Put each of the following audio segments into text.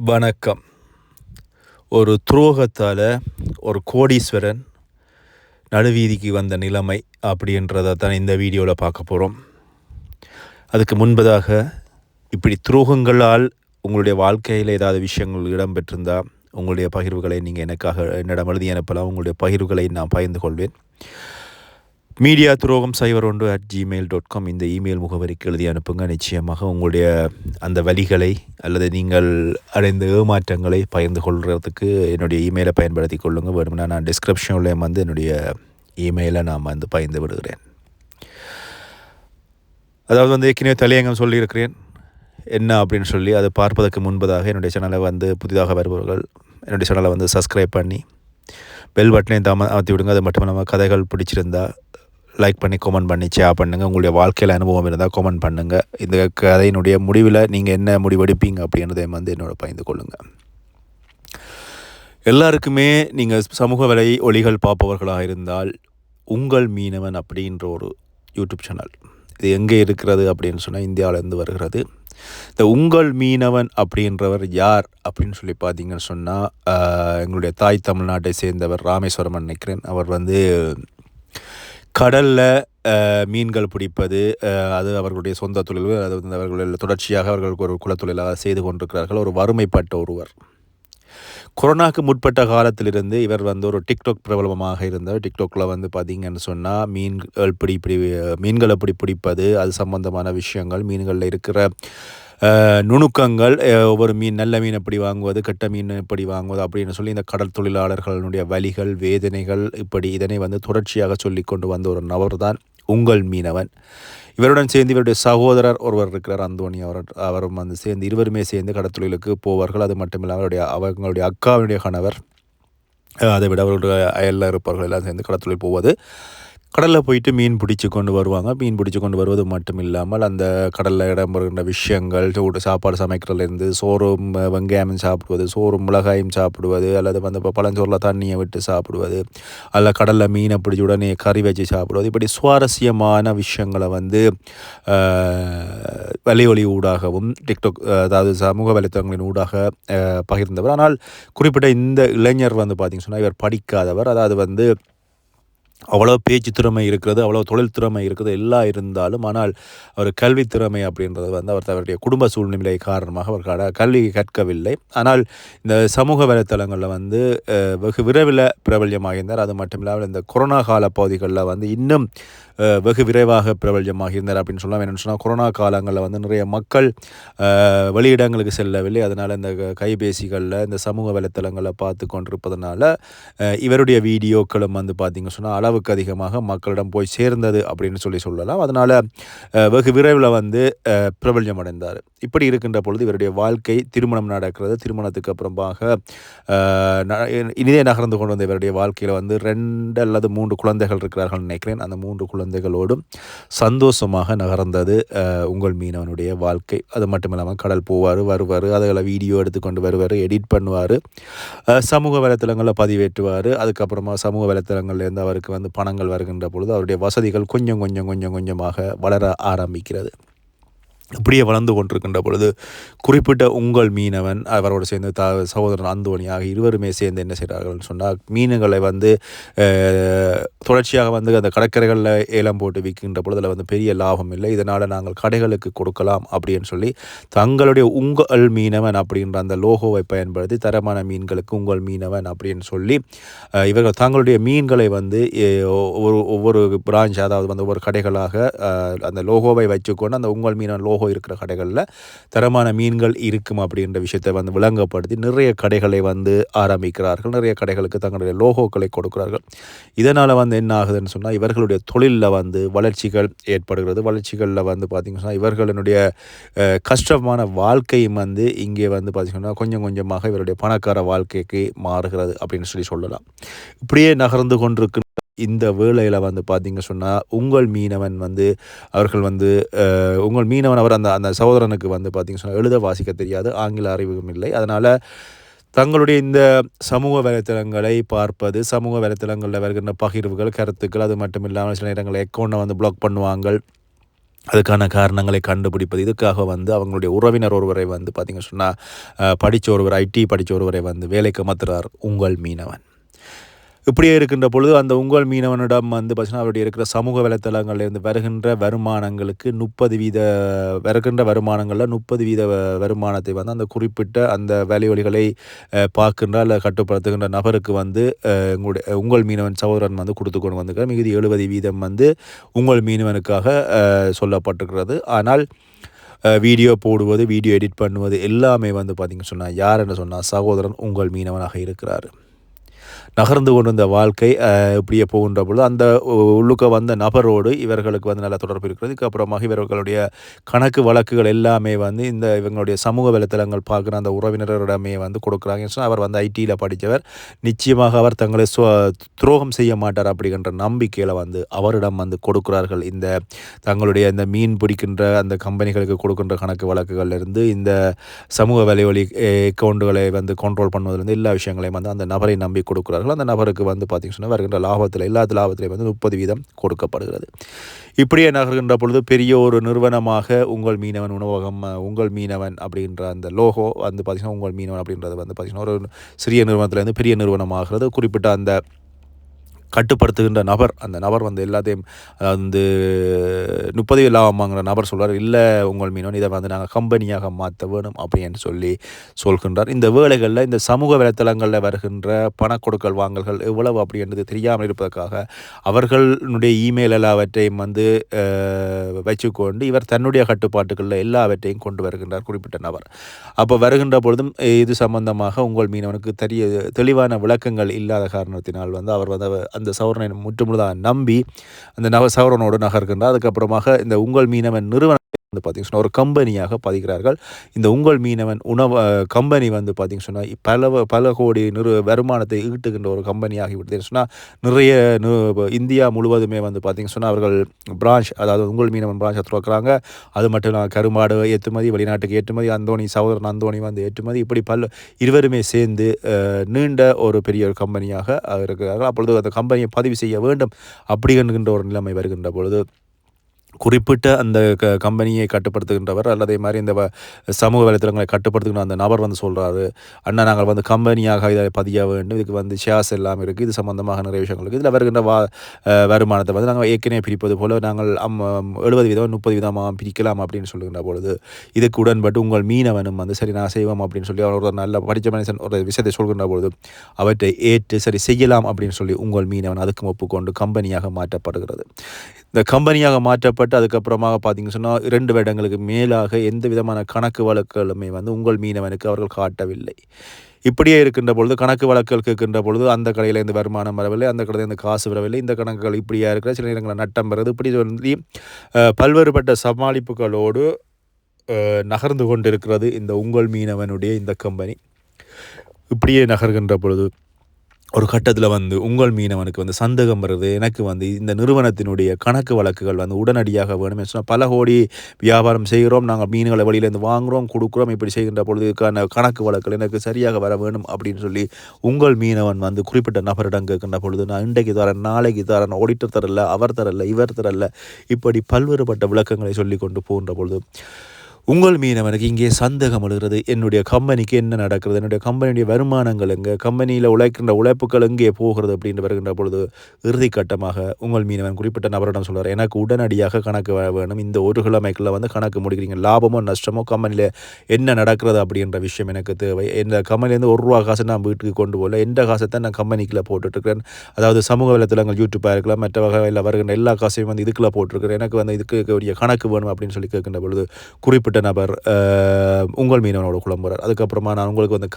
வணக்கம். ஒரு துரோகத்தால் ஒரு கோடீஸ்வரன் நடுவீதிக்கு வந்த நிலைமை அப்படின்றத தான் இந்த வீடியோவில் பார்க்க போகிறோம். அதுக்கு முன்பதாக இப்படி துரோகங்களால் உங்களுடைய வாழ்க்கையில் ஏதாவது விஷயங்கள் இடம்பெற்றிருந்தால் உங்களுடைய பகிர்வுகளை நீங்கள் என்னிடம் எழுதி அனுப்பலாம். உங்களுடைய பகிர்வுகளை நான் பகிர்ந்து கொள்வேன். மீடியா துரோகம் cyber1@gmail.com இந்த இமெயில் முகவரிக்கு எழுதி அனுப்புங்க. நிச்சயமாக உங்களுடைய அந்த வழிகளை அல்லது நீங்கள் அடைந்த ஏமாற்றங்களை பகிர்ந்து கொள்கிறதுக்கு என்னுடைய இமெயிலை பயன்படுத்தி கொள்ளுங்கள். வேணும்னா நான் டிஸ்கிரிப்ஷன்லேயும் என்னுடைய இமெயிலை நான் பகிர்ந்து விடுகிறேன். அதாவது ஏற்கனவே தலையங்கம் சொல்லியிருக்கிறேன் என்ன அப்படின்னு சொல்லி அதை பார்ப்பதற்கு முன்பதாக என்னுடைய சேனலை புதிதாக வருபவர்கள் என்னுடைய சேனலை சப்ஸ்கிரைப் பண்ணி பெல் பட்டனையும் அமர்த்தி விடுங்க. அது மட்டும் இல்லாமல் கதைகள் பிடிச்சிருந்தா லைக் பண்ணி கமெண்ட் பண்ணி ஷேர் பண்ணுங்கள். உங்களுடைய வாழ்க்கையில் அனுபவம் இருந்தால் கமெண்ட் பண்ணுங்கள். இந்த கதையினுடைய முடிவில் நீங்கள் என்ன முடிவெடுப்பீங்க அப்படின்றதை என்னோட பகிர்ந்து கொள்ளுங்கள். எல்லாருக்குமே நீங்கள் சமூக வலை ஒளிகள் பார்ப்பவர்களாக இருந்தால் உங்கள் மீனவன் அப்படின்ற ஒரு யூடியூப் சேனல் இது எங்கே இருக்கிறது அப்படின்னு சொன்னால் இந்தியாவிலேருந்து வருகிறது. இந்த உங்கள் மீனவன் அப்படின்றவர் யார் அப்படின்னு சொல்லி பார்த்தீங்கன்னு சொன்னால் எங்களுடைய தாய் தமிழ்நாட்டை சேர்ந்தவர் ராமேஸ்வரம் நினைக்கிறேன். அவர் கடலில் மீன்கள் பிடிப்பது அது அவர்களுடைய சொந்த தொழில். அது அவர்கள் தொடர்ச்சியாக அவர்களுக்கு ஒரு குலத்தொழிலாக செய்து கொண்டிருக்கிறார்கள். ஒரு வறுமைப்பட்ட ஒருவர். கொரோனாவுக்கு முற்பட்ட காலத்திலிருந்து இவர் ஒரு டிக்டாக் பிரபலமாக இருந்தார். டிக்டாக்ல பார்த்தீங்கன்னு சொன்னால் மீன்களை பிடிப்பது அது சம்பந்தமான விஷயங்கள், மீன்களில் இருக்கிற நுணுக்கங்கள், ஒவ்வொரு நல்ல மீன் எப்படி வாங்குவது, கெட்ட மீன் எப்படி வாங்குவது அப்படின்னு சொல்லி இந்த கடல் தொழிலாளர்களுடைய வலிகள் வேதனைகள் இதனை தொடர்ச்சியாக சொல்லி கொண்டு வந்த ஒரு நபர் தான் உங்கள் மீனவன். இவருடன் சேர்ந்து இவருடைய சகோதரர் ஒருவர் இருக்கிறார், அந்தோணி. அவரும் சேர்ந்து இருவருமே சேர்ந்து கடற்தொழிலுக்கு போவார்கள். அது மட்டும் இல்லாமல் அவங்களுடைய அக்காவுடைய கணவர், அதை விட அவர்களுடைய அயலில் இருப்பவர்கள் எல்லாம் சேர்ந்து கடற்தொழில் போவது. கடலில் போயிட்டு மீன் பிடிச்சி கொண்டு வருவாங்க. மீன் பிடிச்சி கொண்டு வருவது மட்டும் இல்லாமல் அந்த கடலில் இடம்பெறுகின்ற விஷயங்கள், சாப்பாடு சமைக்கிறதுலேருந்து சோறும் வெங்காயம் சாப்பிடுவது, சோறும் மிளகாயும் சாப்பிடுவது, அல்லது இப்போ பழஞ்சோறில் தண்ணியை விட்டு சாப்பிடுவது, அல்ல கடலில் மீனை பிடிச்சி உடனே கறி வச்சு சாப்பிடுவது, இப்படி சுவாரஸ்யமான விஷயங்களை வலையொலி ஊடாகவும் டிக்டாக் அதாவது சமூக வலைத்தளங்களின் ஊடாக பகிர்ந்தவர். ஆனால் குறிப்பிட்ட இந்த இளைஞர் பார்த்திங்க சொன்னால் இவர் படிக்காதவர். அதாவது அவ்வளோ பேச்சு திறமை இருக்கிறது, அவ்வளோ தொழில் திறமை இருக்குது, எல்லாம் இருந்தாலும் ஆனால் அவர் கல்வி திறமை அப்படின்றது அவர் அவருடைய குடும்ப சூழ்நிலை காரணமாக அவர் கல்வி கற்கவில்லை. ஆனால் இந்த சமூக வலைத்தளங்களில் வெகு விரைவில் பிரபல்யமாகியிருந்தார். அது மட்டும் இல்லாமல் இந்த கொரோனா கால பகுதிகளில் இன்னும் வெகு விரைவாக பிரபல்யமாக இருந்தார் அப்படின்னு சொல்லலாம். என்னென்னு சொன்னால் கொரோனா காலங்களில் நிறைய மக்கள் வெளியிடங்களுக்கு செல்லவில்லை. அதனால் இந்த கைபேசிகளில் இந்த சமூக வலைத்தளங்களில் பார்த்து கொண்டிருப்பதனால இவருடைய வீடியோக்களும் பார்த்திங்க சொன்னால் அளவுக்கு அதிகமாக மக்களிடம் போய் சேர்ந்தது அப்படின்னு சொல்லலாம். அதனால் வெகு விரைவில் பிரபல்யம் அடைந்தார். இப்படி இருக்கின்ற பொழுது இவருடைய வாழ்க்கை திருமணம் நடக்கிறது. திருமணத்துக்கு அப்புறமாக இனிதே நகர்ந்து கொண்டு வந்த இவருடைய வாழ்க்கையில் 2 அல்லது 3 குழந்தைகள் இருக்கிறார்கள் நினைக்கிறேன். அந்த 3 குழந்தைகளோடும் சந்தோஷமாக நகர்ந்தது உங்கள் மீனவனுடைய வாழ்க்கை. அது மட்டும் இல்லாமல் கடல் போவார், வருவார், அதில் வீடியோ எடுத்துக்கொண்டு வருவார், எடிட் பண்ணுவார், சமூக வலைத்தளங்களில் பதிவேற்றுவார். அதுக்கப்புறமா சமூக வலைத்தளங்கள்லேருந்து அவருக்கு பணங்கள் வருகின்ற பொழுது அவருடைய வசதிகள் கொஞ்சமாக வளர ஆரம்பிக்கிறது. இப்படியே வளர்ந்து கொண்டிருக்கின்ற பொழுது குறிப்பிட்ட உங்கள் மீனவன் அவரோடு சேர்ந்து சகோதரன் அந்தோணி ஆகிய இருவருமே சேர்ந்து என்ன செய்கிறார்கள் சொன்னால் மீன்களை தொடர்ச்சியாக அந்த கடற்கரைகளில் ஏலம் போட்டு விற்கின்ற பொழுது அதில் பெரிய லாபம் இல்லை. இதனால் நாங்கள் கடைகளுக்கு கொடுக்கலாம் அப்படின்னு சொல்லி தங்களுடைய உங்கள் மீனவன் அப்படின்ற அந்த லோகோவை பயன்படுத்தி தரமான மீன்களுக்கு உங்கள் மீனவன் அப்படின்னு சொல்லி இவர்கள் தங்களுடைய மீன்களை ஒவ்வொரு பிரான்ச் அதாவது ஒவ்வொரு கடைகளாக அந்த லோகோவை வச்சுக்கொண்டு அந்த உங்கள் மீனவன் லோகோ இருக்கிற கடைகளில் தரமான மீன்கள் இருக்கும் அப்படின்ற விஷயத்தை விளங்கப்படுத்தி நிறைய கடைகளை ஆரம்பிக்கிறார்கள். நிறைய கடைகளுக்கு தங்களுடைய லோகோக்களை கொடுக்கிறார்கள். இதனால் என்ன ஆகுதுன்னு சொன்னால் இவர்களுடைய தொழிலில் வளர்ச்சிகள் ஏற்படுகிறது. வளர்ச்சிகளில் பார்த்திங்க சொன்னால் இவர்களுடைய கஷ்டமான வாழ்க்கையும் இங்கே பார்த்திங்கன்னா கொஞ்சமாக இவருடைய பணக்கார வாழ்க்கைக்கு மாறுகிறது அப்படின்னு சொல்லலாம். இப்படியே நகர்ந்து கொண்டிருக்கின்ற இந்த வேளையில் பார்த்திங்க சொன்னால் உங்கள் மீனவன் அவர்கள் உங்கள் மீனவன் அவர் அந்த சகோதரனுக்கு பார்த்திங்க சொன்னால் எழுத வாசிக்க தெரியாது, ஆங்கில அறிவும் இல்லை. அதனால் தங்களுடைய இந்த சமூக வலைத்தளங்களை பார்ப்பது, சமூக வலைத்தளங்களில் வருகின்ற பகிர்வுகள், கருத்துக்கள், அது மட்டும் இல்லாமல் சில நேரங்களில் அக்கௌண்ட்டை பிளாக் பண்ணுவாங்க. அதுக்கான காரணங்களை கண்டுபிடிப்பது. இதுக்காக வந்து அவங்களுடைய உறவினர் ஒருவரை வந்து பார்த்திங்க சொன்னால் படித்த ஒருவர் ஐடி படித்த ஒருவரை வந்து வேலைக்கு அமர்த்துறார் உங்கள் மீனவன். இப்படியே இருக்கின்ற பொழுது அந்த உங்கள் மீனவனிடம் வந்து பார்த்தீங்கன்னா அவருடைய இருக்கிற சமூக வலைத்தளங்கள்லேருந்து வருகின்ற வருமானங்களுக்கு 30% வருகின்ற வருமானங்களில் 30% வருமானத்தை வந்து அந்த குறிப்பிட்ட அந்த வேலைவழிகளை பார்க்கின்ற அல்ல கட்டுப்படுத்துகின்ற நபருக்கு வந்து உங்கள் மீனவன் சகோதரன் வந்து கொடுத்து கொண்டு வந்துக்கிறார். மிகுதி 70% வந்து உங்கள் மீனவனுக்காக சொல்லப்பட்டிருக்கிறது. ஆனால் வீடியோ போடுவது, வீடியோ எடிட் பண்ணுவது எல்லாமே வந்து பார்த்திங்க சொன்னால் யார் என்று சொன்னால் சகோதரன் உங்கள் மீனவனாக இருக்கிறார். நகர்ந்து கொண்டிருந்த வாழ்க்கை இப்படியே போகின்ற பொழுது அந்த உள்ளுக்க வந்த நபரோடு இவர்களுக்கு வந்து நல்ல தொடர்பு இருக்கிறது. இதுக்கப்புறமாக இவர்களுடைய கணக்கு வழக்குகள் எல்லாமே வந்து இவங்களுடைய சமூக வலைத்தளங்கள் பார்க்குற அந்த உறவினரிடமே வந்து கொடுக்குறாங்க. அவர் வந்து ஐடியில் படித்தவர், நிச்சயமாக அவர் தங்களை துரோகம் செய்ய மாட்டார் அப்படிங்கிற நம்பிக்கையில் வந்து அவரிடம் வந்து கொடுக்குறார்கள். இந்த தங்களுடைய இந்த மீன் பிடிக்கின்ற அந்த கம்பெனிகளுக்கு கொடுக்கின்ற கணக்கு வழக்குகள்லேருந்து இந்த சமூக வலைவழி அக்கௌண்ட்டுகளை வந்து கண்ட்ரோல் பண்ணுவதிலிருந்து எல்லா விஷயங்களையும் வந்து அந்த நபரை நம்பி கொடுக்குறார்கள். அந்த நபருக்கு வந்து பார்த்திங்க சொன்னால் வருகின்ற லாபத்தில் எல்லாத்து லாபத்திலையும் வந்து 30% கொடுக்கப்படுகிறது. இப்படியே நகர்கின்ற பொழுது பெரிய ஒரு நிறுவனமாக உங்கள் மீனவன் உணவகம், உங்கள் மீனவன் அப்படின்ற அந்த லோகோ வந்து பார்த்திங்கன்னா உங்கள் மீனவன் அப்படின்றது வந்து பார்த்திங்கன்னா ஒரு சிறிய நிறுவனத்திலேருந்து பெரிய நிறுவனமாகிறது. குறிப்பிட்ட அந்த கட்டுப்படுத்துகின்ற நபர், அந்த நபர் வந்து எல்லாத்தையும் வந்து 30 லாபம் வாங்குகிற நபர் சொல்கிறார், இல்லை உங்கள் மீனவன் இதை வந்து நாங்கள் கம்பெனியாக மாற்ற வேணும் அப்படின்னு சொல்கின்றார். இந்த வேளைகளில் இந்த சமூக வலைத்தளங்களில் வருகின்ற பண கொடுக்கல் வாங்கல்கள் எவ்வளவு அப்படின்றது தெரியாமல் இருப்பதற்காக அவர்களுடைய இமெயில் எல்லாவற்றையும் வந்து வச்சுக்கொண்டு இவர் தன்னுடைய கட்டுப்பாட்டுகளில் எல்லாவற்றையும் கொண்டு வருகின்றார் குறிப்பிட்ட நபர். அப்போ வருகின்ற பொழுதும் இது சம்பந்தமாக உங்கள் மீனவனுக்கு தெளிவான விளக்கங்கள் இல்லாத காரணத்தினால் வந்து அவர் வந்து அந்த சௌரனை முற்றுமுழுதாக நம்பி அந்த சௌரனோடு நகர்கின்றார். அதுக்கப்புறமாக இந்த உங்கள் மீனவன் நிறுவனம் வந்து பார்த்திங்க சொன்னால் ஒரு கம்பெனியாக பதிக்கிறார்கள். இந்த உங்கள் மீனவன் கம்பெனி வந்து பார்த்திங்க சொன்னால் பல கோடி வருமானத்தை ஈட்டுகின்ற ஒரு கம்பெனியாகி விடுதுன்னு சொன்னால் நிறைய இந்தியா முழுவதுமே வந்து பார்த்திங்க சொன்னால் அவர்கள் பிரான்ச், அதாவது உங்கள் மீனவன் பிரான்ச் துறக்கிறாங்க. அது மட்டும் இல்லாமல் கருமாடு ஏற்றுமதி, வெளிநாட்டுக்கு ஏற்றுமதி, சகோதரன் அந்தோணி வந்து ஏற்றுமதி, இப்படி இருவருமே சேர்ந்து நீண்ட ஒரு பெரிய ஒரு கம்பெனியாக இருக்கிறார்கள். அப்பொழுது அந்த கம்பெனியை பதிவு செய்ய வேண்டும் அப்படி என்கின்ற ஒரு நிலைமை வருகின்ற பொழுது குறிப்பிட்ட அந்த கம்பெனியை கட்டுப்படுத்துகின்றவர் அல்லது மாதிரி இந்த சமூக வலைத்தளங்களை கட்டுப்படுத்துகின்ற அந்த நபர் வந்து சொல்கிறாரு, அண்ணா நாங்கள் வந்து கம்பெனியாக இதை பதிய வேண்டும், இதுக்கு வந்து ஷேர்ஸ் எல்லாம் இருக்குது, இது சம்பந்தமாக நிறைய விஷயங்கள் இருக்குது, இதில் வருகின்ற வருமானத்தை வந்து நாங்கள் ஏற்கனவே பிரிப்பது போல் நாங்கள் 70% 30% பிரிக்கலாம் அப்படின்னு சொல்லுகின்ற பொழுது இதுக்கு உடன்பட்டு உங்கள் மீனவனும் வந்து சரி நான் செய்வோம் அப்படின்னு சொல்லி அவர் ஒரு நல்ல படித்த மனுஷன் ஒரு விஷயத்தை சொல்கின்ற பொழுது அவற்றை ஏற்று சரி செய்யலாம் அப்படின்னு சொல்லி உங்கள் மீனவன் அதுக்கும் ஒப்புக்கொண்டு கம்பெனியாக மாற்றப்படுகிறது. இந்த கம்பெனியாக மாற்றப்பட்டு அதுக்கப்புறமாக பார்த்திங்க சொன்னால் 2 வருடங்களுக்கு மேலாக எந்த விதமான கணக்கு வழக்குகளுமே வந்து உங்கள் மீனவனுக்கு அவர்கள் காட்டவில்லை. இப்படியே இருக்கின்ற பொழுது கணக்கு வழக்குகள் கேட்கின்ற பொழுது அந்த கடையிலேருந்து வருமானம் வரவில்லை, அந்த கடையிலேருந்து காசு வரவில்லை, இந்த கணக்குகள் இப்படியா இருக்கிற, சில நேரங்களில் நட்டம் வருது, இப்படி சொல்லி பல்வேறுபட்ட சமாளிப்புகளோடு நகர்ந்து கொண்டிருக்கிறது இந்த உங்கள் மீனவனுடைய இந்த கம்பெனி. இப்படியே நகர்கின்ற பொழுது ஒரு கட்டத்தில் வந்து உங்கள் மீனவனுக்கு வந்து சந்தேகம் வருது, எனக்கு வந்து இந்த நிறுவனத்தினுடைய கணக்கு வழக்குகள் வந்து உடனடியாக வேணும் சொன்னால் பல கோடி வியாபாரம் செய்கிறோம், நாங்கள் மீன்களை வழியிலேருந்து வாங்குகிறோம் கொடுக்குறோம், இப்படி செய்கின்ற பொழுதுக்கான கணக்கு வழக்குகள் எனக்கு சரியாக வர வேணும் அப்படின்னு சொல்லி உங்கள் மீனவன் வந்து குறிப்பிட்ட நபரிடம் கேட்கின்ற பொழுது நான் இன்றைக்கு தரேன், நாளைக்கு தரேன், ஆடிட்டர் தரல, அவர் தரல, இவர் தரல, இப்படி பல்வேறுபட்ட விளக்கங்களை சொல்லி கொண்டு போகின்ற பொழுது உங்கள் மீனவனுக்கு இங்கே சந்தேகம் எழுகிறது, என்னுடைய கம்பெனிக்கு என்ன நடக்கிறது, என்னுடைய கம்பெனியுடைய வருமானங்கள் எங்கே, கம்பெனியில் உழைக்கின்ற உழைப்புகள் எங்கே போகிறது அப்படின்னு வருகின்ற பொழுது இறுதி கட்டமாக உங்கள் மீனவன் குறிப்பிட்ட நபரிடம் சொல்வார், எனக்கு உடனடியாக கணக்கு வேணும், இந்த ஒரு கிழமைக்குள்ள வந்து கணக்கு முடிக்கிறீங்க, லாபமோ நஷ்டமோ கம்பெனியில் என்ன நடக்கிறது அப்படின்ற விஷயம் எனக்கு தேவை, இந்த கம்பெனிலேருந்து ₹1 காசு நான் வீட்டுக்கு கொண்டு போகல, எந்த காசை தான் நான் கம்பெனிக்குள்ளே போட்டுட்ருக்கிறேன், அதாவது சமூக வலைத்தளங்கள் யூடியூப்பாக இருக்கலாம் மற்ற வகையில் வருகின்ற எல்லா காசையும் வந்து இதுக்குள்ளே போட்டிருக்கிறேன், எனக்கு வந்து இதுக்கு உரிய கணக்கு வேணும் அப்படின்னு சொல்லி கேட்கின்ற பொழுது குறிப்பிட்ட நபர் உங்கள் மீனவனோட குழம்புறார். அதுக்கப்புறமா நான் உங்களுக்கு வந்து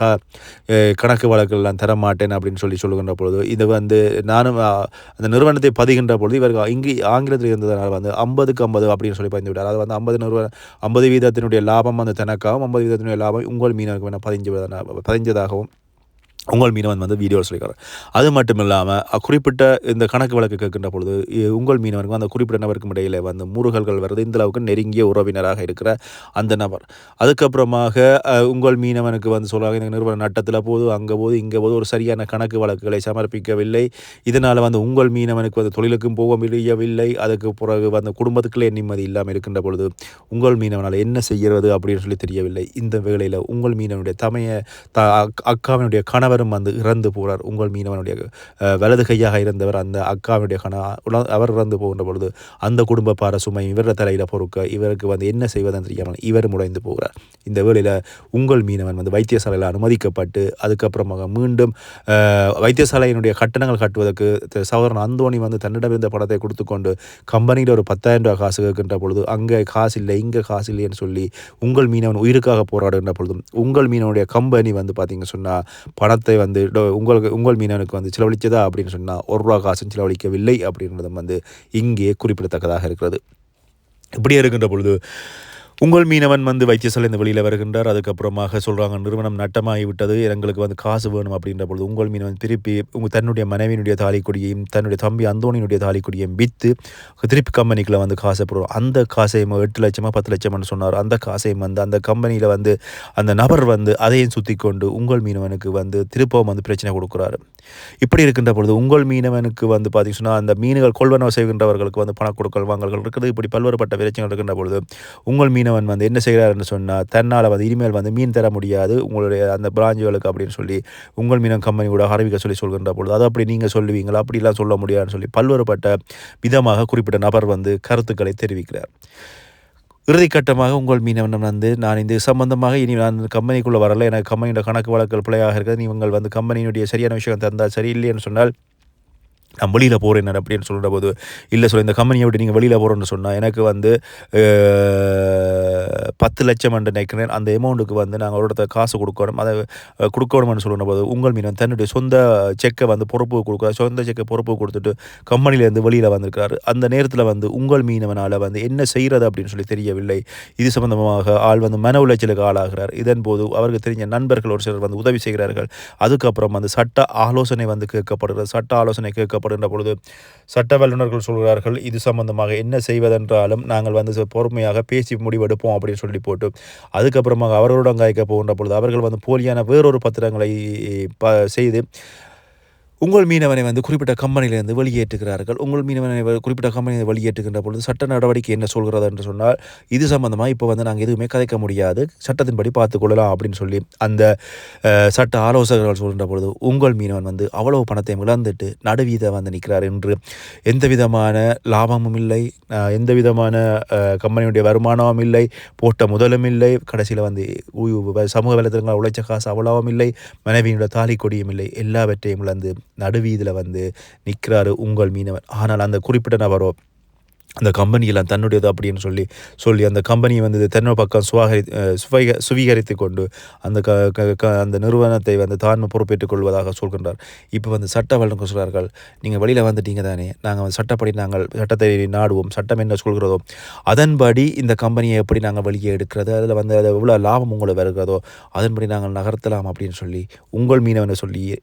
கணக்கு வழக்குலாம் தரமாட்டேன் அப்படின்னு சொல்லுகின்ற பொழுது இது வந்து நானும் அந்த நிறுவனத்தை பதிகின்ற பொழுது இவர்கள் இங்கே ஆங்கிலத்தில் இருந்ததுனால வந்து 50க்கு 50 அப்படின்னு சொல்லி பதிந்து விட்டார். அது வந்து 50% லாபம் வந்து தனக்காகவும் 50% லாபம் உங்கள் மீனவனுக்கு பதிஞ்சதாகவும் உங்கள் மீனவன் வந்து வீடியோ சொல்லிக்கிறார். அது மட்டும் இல்லாமல் குறிப்பிட்ட இந்த கணக்கு வழக்கு கேட்கின்ற பொழுது உங்கள் மீனவனுக்கும் அந்த குறிப்பிட்ட நபருக்கும் இடையில் வந்து முருகல்கள் வருது. இந்த அளவுக்கு நெருங்கிய உறவினராக இருக்கிற அந்த நபர். அதுக்கப்புறமாக உங்கள் மீனவனுக்கு வந்து சொல்கிறாங்க, இந்த நிறுவன நட்டத்தில் போது, அங்கே போது, இங்கே போது, ஒரு சரியான கணக்கு வழக்குகளை சமர்ப்பிக்கவில்லை. இதனால் வந்து உங்கள் மீனவனுக்கு வந்து தொழிலுக்கும் போக முடியவில்லை. அதுக்கு பிறகு வந்து குடும்பத்துக்குள்ளே நிம்மதி இல்லாமல் இருக்கின்ற பொழுது உங்கள் மீனவனால் என்ன செய்கிறது அப்படின்னு சொல்லி தெரியவில்லை. இந்த வேளையில் உங்கள் மீனவனுடைய அக்காவினுடைய கணவரும் வந்து இறந்து போகிறார். உங்கள் மீனவனுடைய வலது கையாக இருந்தவர் அந்த அக்காவுடைய அவர் இறந்து போகின்ற பொழுது அந்த குடும்ப பார சுமை இவர தலையில் பொறுக்க இவருக்கு வந்து என்ன செய்வதுன்னு தெரியாமல் இவர் முடைந்து போகிறார். இந்த வேளையில் உங்கள் மீனவன் வந்து வைத்தியசாலையில் அனுமதிக்கப்பட்டு அதுக்கப்புறமாக மீண்டும் வைத்தியசாலையினுடைய கட்டணங்கள் கட்டுவதற்கு சகோதரன் அந்தோணி வந்து தன்னிடம் இருந்த பணத்தை கொடுத்துக்கொண்டு கம்பெனியில் ஒரு 10,000 ரூபாய் காசு கேட்கின்ற பொழுது அங்கே காசு இல்லை, இங்கே காசு இல்லைன்னு சொல்லி உங்கள் மீனவன் உயிருக்காக போராடுகின்ற பொழுதும் உங்கள் மீனவனுடைய கம்பெனி வந்து பார்த்தீங்க சொன்னால் பணத்தை வந்து உங்கள் மீனவனுக்கு வந்து செலவழித்ததா அப்படின்னு சொன்னால் ₹1 காசும் செலவழிக்கவில்லை அப்படின்றதும் வந்து இங்கே குறிப்பிடத்தக்கதாக இருக்கிறது. இப்படியே இருக்கின்ற பொழுது உங்கள் மீனவன் வந்து வைத்தியசாலையிலிருந்து வெளியில் வருகின்றார். அதுக்கப்புறமாக சொல்கிறாங்க, நிறுவனம் நட்டமாகிவிட்டது, எங்களுக்கு வந்து காசு வேணும் அப்படின்ற பொழுது உங்கள் மீனவன் திருப்பி தன்னுடைய மனைவியினுடைய தாலிக்கொடியையும் தன்னுடைய தம்பி அந்தோனியினுடைய தாலிக்கொடியையும் விற்று திருப்பி கம்பெனிக்குள்ள வந்து காசை போடுவோம். அந்த காசையும் 8 லட்சமா 10 லட்சம்னு சொன்னார். அந்த காசையும் வந்து அந்த கம்பெனியில் வந்து அந்த நபர் வந்து அதையும் சுற்றி கொண்டு உங்கள் மீனவனுக்கு வந்து திருப்பவும் வந்து பிரச்சனை கொடுக்குறாரு. இப்படி இருக்கின்ற பொழுது உங்கள் மீனவனுக்கு வந்து பார்த்தீங்கன்னா சொன்னால் அந்த மீன்கள் கொள்வனவு செய்கின்றவர்களுக்கு வந்து பண கொடுக்கல் வாங்கல்கள் இருக்குது. இப்படி பல்வேறுபட்ட பிரச்சனைகள் இருக்கின்ற பொழுது உங்கள் மீனவன் வந்து என்ன செய்கிறாருன்னு சொன்னால் தன்னால் வந்து இனிமேல் வந்து மீன் தர முடியாது உங்களுடைய அந்த பிராஞ்சுகளுக்கு அப்படின்னு சொல்லி உங்கள் மீனவன் கம்பெனியோட அறிவிக்க சொல்கின்ற பொழுது அதை அப்படி நீங்கள் சொல்லுவீங்களா, அப்படிலாம் சொல்ல முடியாதுன்னு சொல்லி பல்வேறுபட்ட விதமாக குறிப்பிட்ட நபர் வந்து கருத்துக்களை தெரிவிக்கிறார். இறுதிக்கட்டமாக உங்கள் மீனவன் வந்து நான் இந்த சம்பந்தமாக இனி நான் கம்பெனிக்குள்ளே வரல, எனக்கு கம்பெனியோட கணக்கு வழக்குகள் பிழையாக இருக்கிறது, நீங்கள் வந்து கம்பெனியினுடைய சரியான விஷயம் தந்தால் சரி, இல்லைன்னு சொன்னால் நான் வெளியில் போகிறேன் அப்படின்னு சொல்கிற போது இல்லை இந்த கம்பெனியை விட்டு நீங்கள் வெளியில் போகிறோன்னு சொன்னால் எனக்கு வந்து 10 லட்சம் என்று நினைக்கிறேன், அந்த அமௌண்ட்டுக்கு வந்து நாங்கள் ஒரு காசு கொடுக்கணும், அதை கொடுக்கணும்னு சொல்கிற போது உங்கள் மீனவன் தன்னுடைய சொந்த செக்கை வந்து பொறுப்பு கொடுக்குறாரு. சொந்த செக்கை பொறுப்பு கொடுத்துட்டு கம்பெனிலேருந்து வெளியில் வந்திருக்கிறாரு. அந்த நேரத்தில் வந்து உங்கள் மீனவனால் வந்து என்ன செய்கிறது அப்படின்னு சொல்லி தெரியவில்லை. இது சம்பந்தமாக ஆள் வந்து மன உளைச்சலுக்கு ஆளாகிறார். இதன் போது அவருக்கு தெரிஞ்ச நண்பர்கள் ஒரு சிலர் வந்து உதவி செய்கிறார்கள். அதுக்கப்புறம் வந்து சட்ட ஆலோசனை வந்து கேட்கப்படுகிறது. சட்ட ஆலோசனை கேட்கப்படுகின்ற பொழுது சட்ட வல்லுநர்கள் சொல்கிறார்கள், இது சம்பந்தமாக என்ன செய்வதென்றாலும் நாங்கள் வந்து பொறுமையாக பேசி முடிவெடுப்போம் அப்படின்னு சொல்லி போட்டு அதுக்கப்புறமாக அவர்களுடன் காய்க்க போகின்ற பொழுது அவர்கள் வந்து போலியான வேறொரு பத்திரங்களை செய்து உங்கள் மீனவனை வந்து குறிப்பிட்ட கம்பெனியிலிருந்து வெளியேற்றுகிறார்கள். உங்கள் மீனவனை குறிப்பிட்ட கம்பெனியை வெளியேற்றுகின்ற பொழுது சட்ட நடவடிக்கை என்ன சொல்கிறது என்று சொன்னால் இது சம்பந்தமாக இப்போ வந்து நாங்கள் எதுவுமே கதைக்க முடியாது, சட்டத்தின்படி பார்த்துக்கொள்ளலாம் அப்படின்னு சொல்லி அந்த சட்ட ஆலோசகர்கள் சொல்கின்ற பொழுது உங்கள் மீனவன் வந்து அவ்வளவு பணத்தை இழந்துட்டு நடுவீத வந்து நிற்கிறார் என்று எந்த விதமான லாபமும் இல்லை, எந்த விதமான கம்பெனியுடைய வருமானமும் இல்லை, போட்ட முதலும் இல்லை, கடைசியில் வந்து சமூக வலைத்தளங்கள் உழைச்ச காசு அவ்வளவும் இல்லை, மனைவியினுடைய தாலி கொடியும் இல்லை, எல்லாவற்றையும் இழந்து நடுவீதியில் வந்து நிற்கிறாரு உங்கள் மீனவன். ஆனால் அந்த குறிப்பிட்ட நபரோ அந்த கம்பெனியெல்லாம் தன்னுடையது அப்படின்னு சொல்லி அந்த கம்பெனியை வந்து தன்னோட பக்கம் சுவீகரித்து கொண்டு அந்த அந்த நிறுவனத்தை வந்து தான் பொறுப்பேற்றுக் கொள்வதாக சொல்கின்றார். இப்போ வந்து சட்ட வல்லுநர்கள் சொல்கிறார்கள், நீங்கள் வெளியில் வந்துட்டீங்க தானே, நாங்கள் வந்து சட்டப்படி நாங்கள் சட்டத்தை நாடுவோம், சட்டம் என்ன சொல்கிறதோ அதன்படி இந்த கம்பெனியை எப்படி நாங்கள் வெளியே எடுக்கிறது, அதில் வந்து அது எவ்வளோ லாபம் உங்களுக்கு வருகிறதோ அதன்படி நாங்கள் நகர்த்தலாம் அப்படின்னு சொல்லி உங்கள் மீனவனை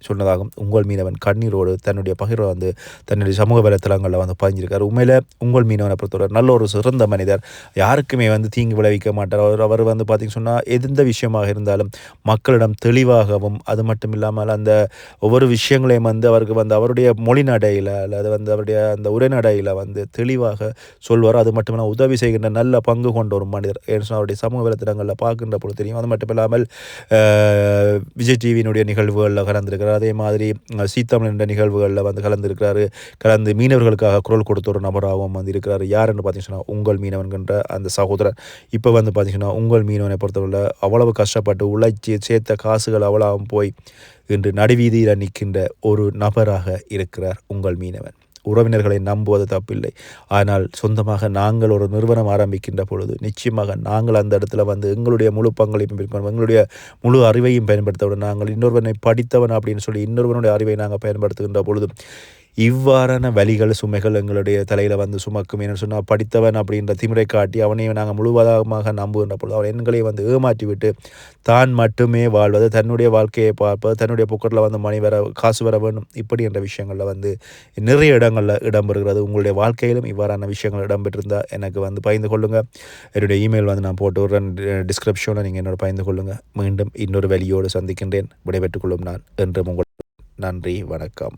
சொன்னதாகவும் உங்கள் மீனவன் கண்ணீரோடு தன்னுடைய பகிர்வை வந்து தன்னுடைய சமூக வலைத்தளங்களில் வந்து பதிஞ்சிருக்கார். உண்மையில் உங்கள் மீனவனை பொறுத்தவரை நல்ல ஒரு சிறந்த மனிதர், யாருக்குமே வந்து தீங்கு விளைவிக்க மாட்டார். அவர் வந்து பார்த்திங்க சொன்னால் எந்த விஷயமாக இருந்தாலும் மக்களிடம் தெளிவாகவும் அது மட்டும் இல்லாமல் அந்த ஒவ்வொரு விஷயங்களையும் வந்து அவருக்கு வந்து அவருடைய மொழி நடையில் அல்லது வந்து அவருடைய அந்த உரைநடையில் வந்து தெளிவாக சொல்வார். அது மட்டும் இல்லாமல் உதவி செய்கின்ற நல்ல பங்கு கொண்ட ஒரு மனிதர் அவருடைய சமூக வலைத்தளங்களில் பார்க்கின்ற பொழுது தெரியும். அது மட்டும் இல்லாமல் விஜய் டிவியினுடைய நிகழ்வுகளில் கலந்திருக்கிறார். அதே மாதிரி சீத்தமிழ் என்ற நிகழ்வுகளில் வந்து கலந்து மீனவர்களுக்காக குரல் கொடுத்த ஒரு நபராகவும் வந்து இருக்கிறார். யாருன்னு பார்த்தீங்கன்னா உங்கள் மீனவன்கின்ற அந்த சகோதரர். இப்போ வந்து பார்த்தீங்கன்னா உங்கள் மீனவனை பொறுத்தவரை அவ்வளவு கஷ்டப்பட்டு உழைச்சி சேர்த்த காசுகள் அவ்வளவு போய் இன்று நடுவீதியில் நிற்கின்ற ஒரு நபராக இருக்கிறார் உங்கள் மீனவன். உறவினர்களை நம்புவது தப்பில்லை, ஆனால் சொந்தமாக நாங்கள் ஒரு நிறுவனம் ஆரம்பிக்கின்ற பொழுது நிச்சயமாக நாங்கள் அந்த இடத்துல வந்து எங்களுடைய முழு பங்களிப்பும் இருக்கணும், எங்களுடைய முழு அறிவையும் பயன்படுத்தவிட நாங்கள் இன்னொருவனை படித்தவன் அப்படின்னு சொல்லி இன்னொருவனுடைய அறிவை நாங்கள் பயன்படுத்துகின்ற பொழுது இவ்வாறான வலிகள் சுமைகள் எங்களுடைய தலையில் வந்து சுமக்கும். என்ன சொன்னால் படித்தவன் அப்படின்ற திமிரை காட்டி அவனையும் நாங்கள் முழுவதமாக நம்புகின்ற பொழுது அவன் எங்களை வந்து ஏமாற்றி விட்டு தான் மட்டுமே வாழ்வது, தன்னுடைய வாழ்க்கையை பார்ப்பது, தன்னுடைய பொக்கெட்டில் வந்து மணி வர காசு வர வேணும் இப்படி என்ற விஷயங்களில் வந்து நிறைய இடங்களில் இடம்பெறுகிறது. உங்களுடைய வாழ்க்கையிலும் இவ்வாறான விஷயங்கள் இடம்பெற்றிருந்தால் எனக்கு வந்து பகிர்ந்து கொள்ளுங்கள். என்னுடைய இமெயில் வந்து நான் போட்டு விடுறேன் டிஸ்கிரிப்ஷனில், நீங்கள் என்னோட பகிர்ந்து கொள்ளுங்கள். மீண்டும் இன்னொரு வழியோடு சந்திக்கின்றேன். விடைபெற்றுக் கொள்ளும் நான் என்றும் உங்கள் நன்றி, வணக்கம்.